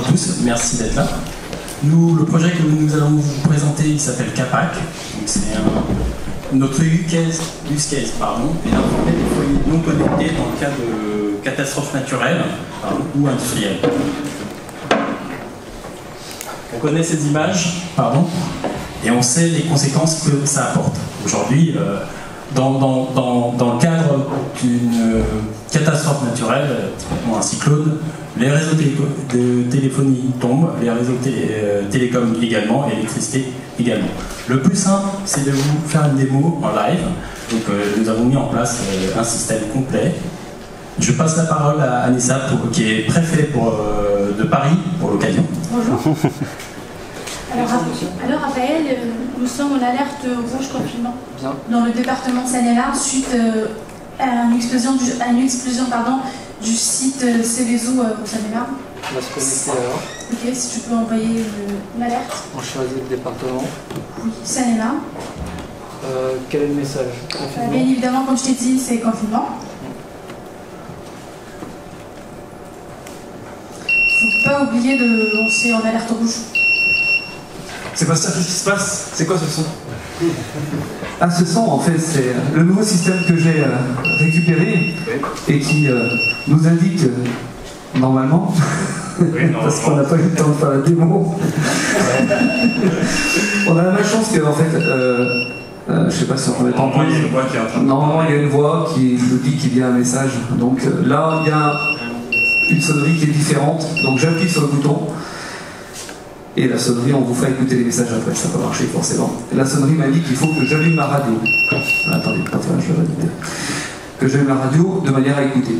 à tous, merci d'être là. Nous, le projet que nous allons vous présenter, il s'appelle CAPAC. C'est notre use case est d'informer des foyers non connectés dans le cas de catastrophes naturelles ou industrielles. On connaît ces images, et on sait les conséquences que ça apporte. Aujourd'hui, dans le cadre d'une catastrophe naturelle, typiquement un cyclone, les réseaux de téléphonie tombent, les réseaux télécoms également, et l'électricité également. Le plus simple, c'est de vous faire une démo en live. Donc, nous avons mis en place un système complet. Je passe la parole à Anissa, qui est préfet de Paris pour l'occasion. Bonjour. Alors Raphaël, nous sommes en alerte rouge confinement dans le département de Seine-et-Marne suite à une explosion du site Céveso au Seine-et-Marne. On va se connecter alors. Ok, si tu peux envoyer l'alerte. On choisit le département. Oui, Seine-et-Marne. Quel est le message? Confinement. Bien évidemment, comme je t'ai dit, c'est confinement. Faut pas oublier de lancer en alerte rouge. C'est pas ça, qu'est-ce qui se passe? C'est quoi ce son? Ah, ce son, en fait, c'est le nouveau système que j'ai récupéré et qui nous indique, normalement, parce qu'on n'a pas eu le temps de faire la démo, on a la malchance que, en fait, je sais pas si on va être en pause. Normalement, il y a une voix qui nous dit qu'il y a un message. Donc là, il y a une sonnerie qui est différente. Donc j'appuie sur le bouton. Et la sonnerie, on vous fera écouter les messages après, ça peut marcher forcément. Et la sonnerie m'a dit qu'il faut que j'allume ma radio. Attendez, je vais valider. Que j'allume la radio de manière à écouter.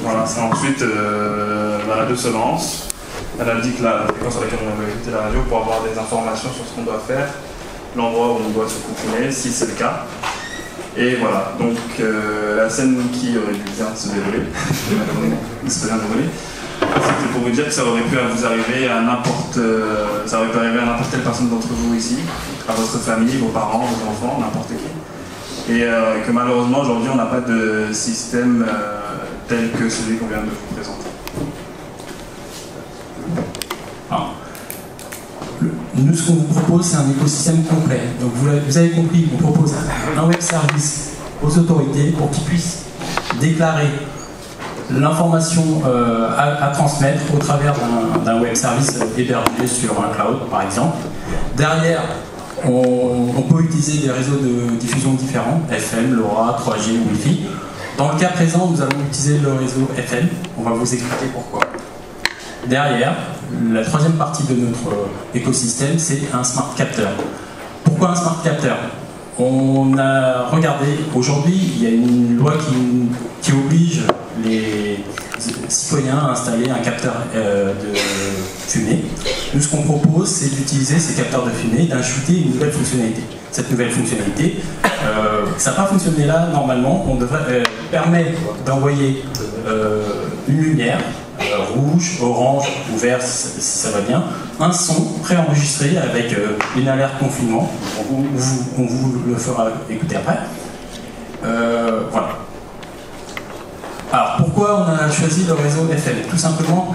Voilà, c'est ensuite la radio se lance. Elle indique la fréquence sur laquelle on va écouter la radio pour avoir des informations sur ce qu'on doit faire, l'endroit où on doit se confiner, si c'est le cas. Et voilà, donc la scène qui aurait dû bien se dérouler, c'était pour vous dire que ça aurait pu vous arriver à n'importe quelle personne d'entre vous ici, à votre famille, vos parents, vos enfants, n'importe qui. Et que malheureusement aujourd'hui on n'a pas de système tel que celui qu'on vient de vous présenter. Alors, nous, ce qu'on vous propose, c'est un écosystème complet. Donc vous avez compris, on propose un web service aux autorités pour qu'ils puissent déclarer l'information à transmettre au travers d'un web service hébergé sur un cloud, par exemple. Derrière, on peut utiliser des réseaux de diffusion différents, FM, LoRa, 3G, Wi-Fi. Dans le cas présent, nous allons utiliser le réseau FM. On va vous expliquer pourquoi. Derrière, la troisième partie de notre écosystème, c'est un smart capteur. Pourquoi un smart capteur? On a regardé, aujourd'hui, il y a une loi qui oblige les citoyens à installer un capteur de fumée. Nous, ce qu'on propose, c'est d'utiliser ces capteurs de fumée, d'ajouter une nouvelle fonctionnalité. Cette nouvelle fonctionnalité, ça n'a pas fonctionné là, normalement, on devrait permettre d'envoyer une lumière, rouge, orange ou vert si ça va bien, un son préenregistré avec une alerte confinement, on vous le fera écouter après. Voilà. Alors pourquoi on a choisi le réseau FM? Tout simplement,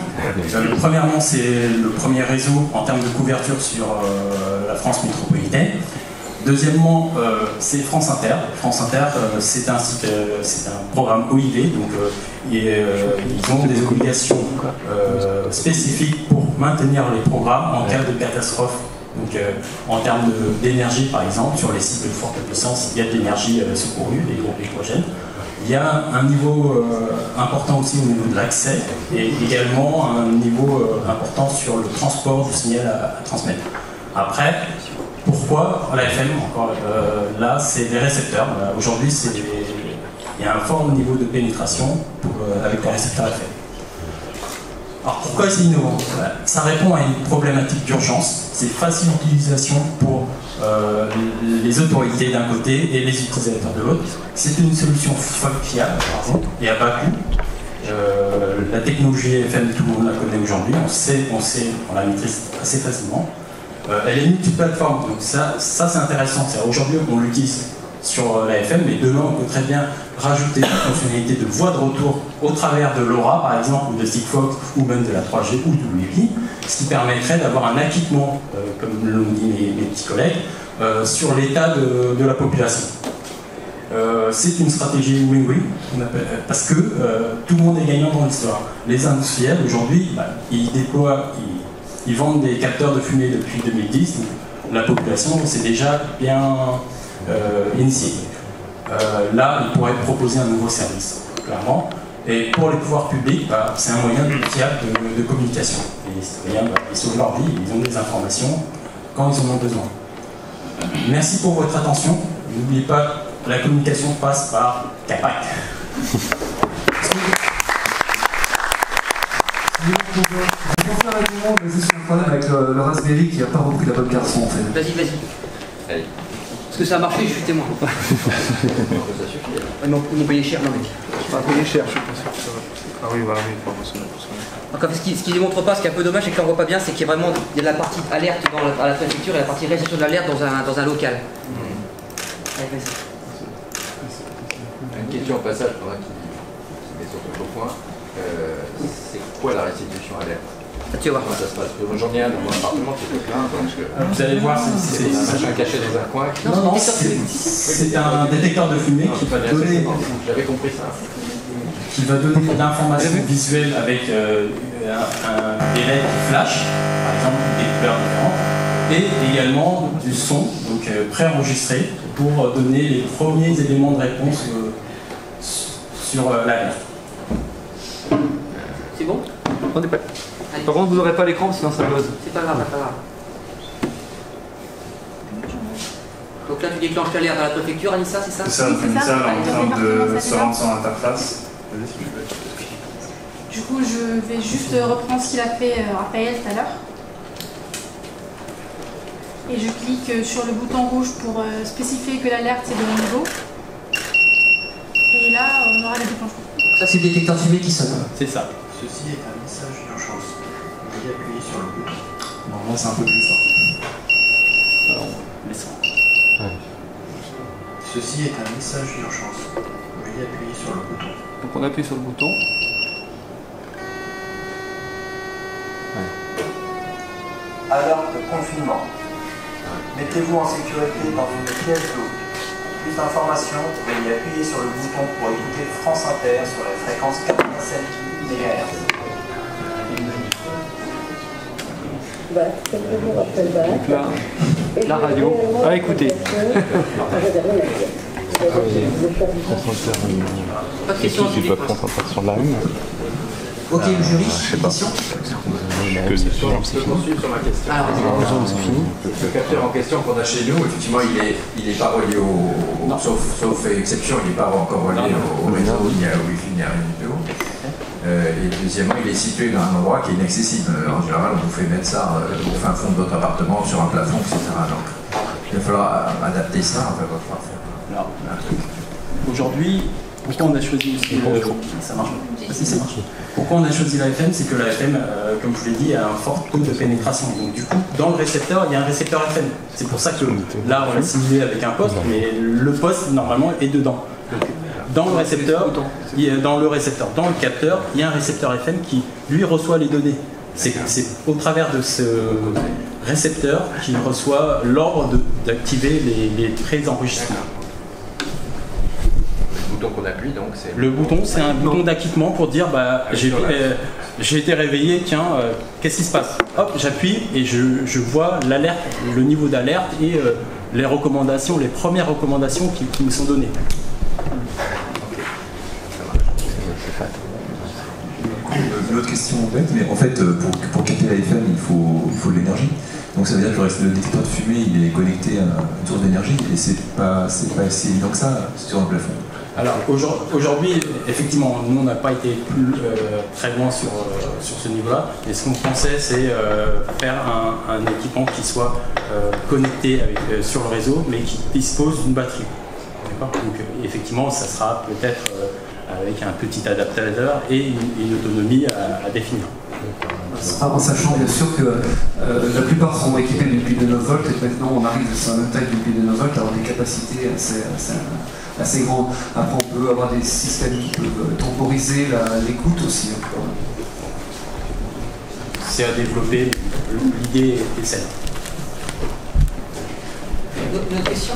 premièrement c'est le premier réseau en termes de couverture sur la France métropolitaine. Deuxièmement, c'est France Inter. France Inter, c'est un programme OIV, donc ils ont des obligations spécifiques pour maintenir les programmes en cas de catastrophe. Donc en termes d'énergie, par exemple, sur les sites de forte puissance, il y a de l'énergie secourue, des groupes électrogènes. Il y a un niveau important aussi au niveau de l'accès et également un niveau important sur le transport du signal à transmettre. Après, pourquoi la FM, encore là, c'est des récepteurs. Aujourd'hui, il y a un fort niveau de pénétration avec les récepteurs FM. Alors pourquoi c'est innovant? Ça répond à une problématique d'urgence, c'est facile d'utilisation pour les autorités d'un côté et les utilisateurs de l'autre. C'est une solution fiable et à bas coût. La technologie FM, tout le monde la connaît aujourd'hui, on la maîtrise assez facilement. Elle est multiplateforme, donc ça c'est intéressant. Aujourd'hui, on l'utilise sur la FM, mais demain on peut très bien rajouter la fonctionnalité de voie de retour au travers de LoRa par exemple, ou de Sigfox, ou même de la 3G ou du Wi-Fi, ce qui permettrait d'avoir un acquittement, comme l'ont dit mes petits collègues, sur l'état de la population. C'est une stratégie win-win, parce que tout le monde est gagnant dans l'histoire. Les industriels aujourd'hui, ils déploient, ils vendent des capteurs de fumée depuis 2010, donc la population s'est déjà bien initiée. Là, ils pourraient proposer un nouveau service, clairement. Et pour les pouvoirs publics, c'est un moyen de communication. Les citoyens, ils sauvent leur vie, ils ont des informations quand ils en ont besoin. Merci pour votre attention. N'oubliez pas, la communication passe par CAPAC. Pour faire la demande, mais c'est un problème avec le Raspberry qui n'a pas repris la bonne garçon en fait. Vas-y. Parce que ça a marché, je suis témoin. Ça suffit. Ils m'ont payé cher, non mais. Pas payé cher, je suis pas sûr que ça va. Ah oui, voilà, oui, Donc, ce qui ne démontre pas, ce qui est un peu dommage, et qu'on ne voit pas bien, c'est qu'il y a vraiment de la partie alerte à la préfecture et la partie réception de l'alerte dans un local. Allez, vas-y. Une question au passage, pendant qu'il met sur ton point. C'est quoi la restitution alerte? Tu vas voir. Comment ça se passe? J'en ai un dans mon appartement qui est plein. Vous allez voir, c'est un machin caché dans un coin. Non, c'est un détecteur de fumée qui va donner. J'avais compris ça. Qui va donner de l'information visuelle avec des LED qui flashent, par exemple des couleurs différentes, et également du son, donc préenregistré, pour donner les premiers éléments de réponse sur l'alerte. C'est bon? On est prêt. Par contre, vous n'aurez pas l'écran, sinon ça buzz. C'est pas grave, pas grave. Donc là, tu déclenches l'alerte à la préfecture, Anissa, c'est ça? C'est ça, Anissa est en train de se rendre sur l'interface. Du coup, je vais juste reprendre ce qu'il a fait Raphaël tout à l'heure. Et je clique sur le bouton rouge pour spécifier que l'alerte est de haut niveau. Et là, on aura le déclenchement. Ça, c'est le détecteur de fumée qui sonne. C'est ça. Ceci est un message d'urgence. Veuillez appuyer sur le bouton. Normalement, c'est un peu plus fort. Alors, laissons. Ceci est un message d'urgence. Veuillez appuyer sur le bouton. Donc on appuie sur le bouton. Alerte confinement. Mettez-vous en sécurité dans une pièce d'eau. Plus d'informations, veuillez appuyer sur le bouton pour écouter France Inter sur les fréquences 87 MHz. Donc là, la radio. Ah, écoutez. Pas de questions. J'ai pas de concentration là même. Ok, le jury, question. Je peux poursuivre sur ma question. Le capteur en question qu'on a chez nous, effectivement, il est pas relié au. Sauf exception, il n'est pas encore relié au réseau, ni à Wi-Fi, ni à rien du tout. Et deuxièmement, il est situé dans un endroit qui est inaccessible. En général, on vous fait mettre ça au fin fond de votre appartement, sur un plafond, etc. Donc, il va falloir adapter ça, il va falloir faire un truc. Aujourd'hui, pourquoi on a choisi aussi ça marche. Si, ça marche. Pourquoi on a choisi la FM? C'est que la FM, comme je vous l'ai dit, a un fort taux de pénétration. Donc du coup, dans le récepteur, il y a un récepteur FM. C'est pour ça que là, on l'a simulé avec un poste, mais le poste, normalement, est dedans. Donc, dans le récepteur, dans le capteur, il y a un récepteur FM qui, lui, reçoit les données. C'est au travers de ce récepteur qu'il reçoit l'ordre d'activer les pré-enregistrements. Le bouton qu'on appuie, donc c'est... Le bouton, c'est un bouton d'acquittement pour dire j'ai été réveillé, tiens, qu'est-ce qui se passe? Hop, j'appuie et je vois l'alerte, le niveau d'alerte et les recommandations, les premières recommandations qui me sont données. Une autre question bête, mais en fait, pour capter la FM, il faut de l'énergie. Donc ça veut dire que le détecteur de fumée, il est connecté à une source d'énergie et c'est pas si évident que ça sur un plafond. Alors aujourd'hui, effectivement, nous on n'a pas été très loin sur ce niveau-là, et ce qu'on pensait c'est faire un équipement qui soit connecté sur le réseau, mais qui dispose d'une batterie. Donc effectivement, ça sera peut-être avec un petit adaptateur et une autonomie à définir. En sachant bien sûr que la plupart sont équipés d'une pile de 9 volts et maintenant on arrive sur la même taille d'une pile de 9 volts, avoir des capacités assez grandes. Après on peut avoir des systèmes qui peuvent temporiser l'écoute aussi. C'est à développer, l'idée est celle. Une autre question?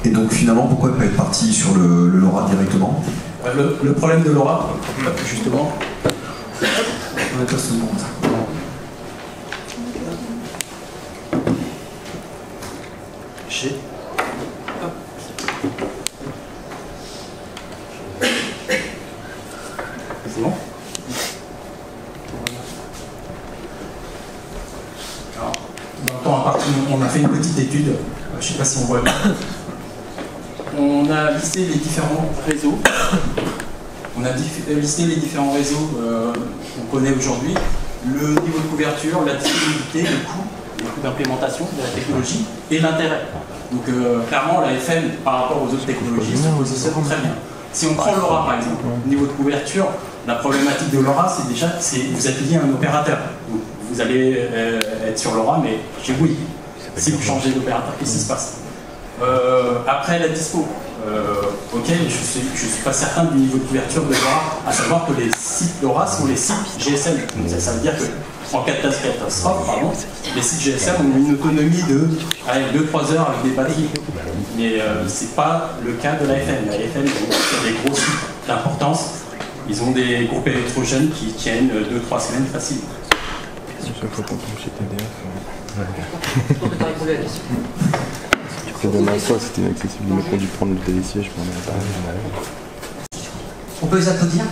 Et donc finalement, pourquoi ne pas être parti sur le LoRa directement? Le problème de LoRa, justement, on n'est pas ce monde. C'est bon? Alors, dans le temps imparti, on a fait une petite étude, je ne sais pas si on voit bien. On a listé les différents réseaux. On a listé les différents réseaux qu'on connaît aujourd'hui, le niveau de couverture, la disponibilité, le coût d'implémentation de la technologie et l'intérêt. Donc clairement, la FM, par rapport aux autres technologies, se positionne très bien. Si on prend LoRa par exemple, niveau de couverture, la problématique de LoRa, c'est déjà que vous êtes lié à un opérateur. Donc, vous allez être sur LoRa, mais chez Bouygues. Si vous changez d'opérateur, qu'est-ce qui se passe? Après la dispo, ok, je suis pas certain du niveau de couverture de LoRa, à savoir que les sites LoRa sont les sites GSM. Donc ça veut dire que en cas de catastrophe, les sites GSM ont une autonomie de 2-3 heures avec des batteries. Mais c'est pas le cas de la FM. La FM, c'est des gros sites d'importance. Ils ont des groupes électrogènes qui tiennent 2-3 semaines faciles. Demain soir, c'était inaccessible. Il m'a conduit prendre le télésiège, je m'en avais pas. On peut les applaudir?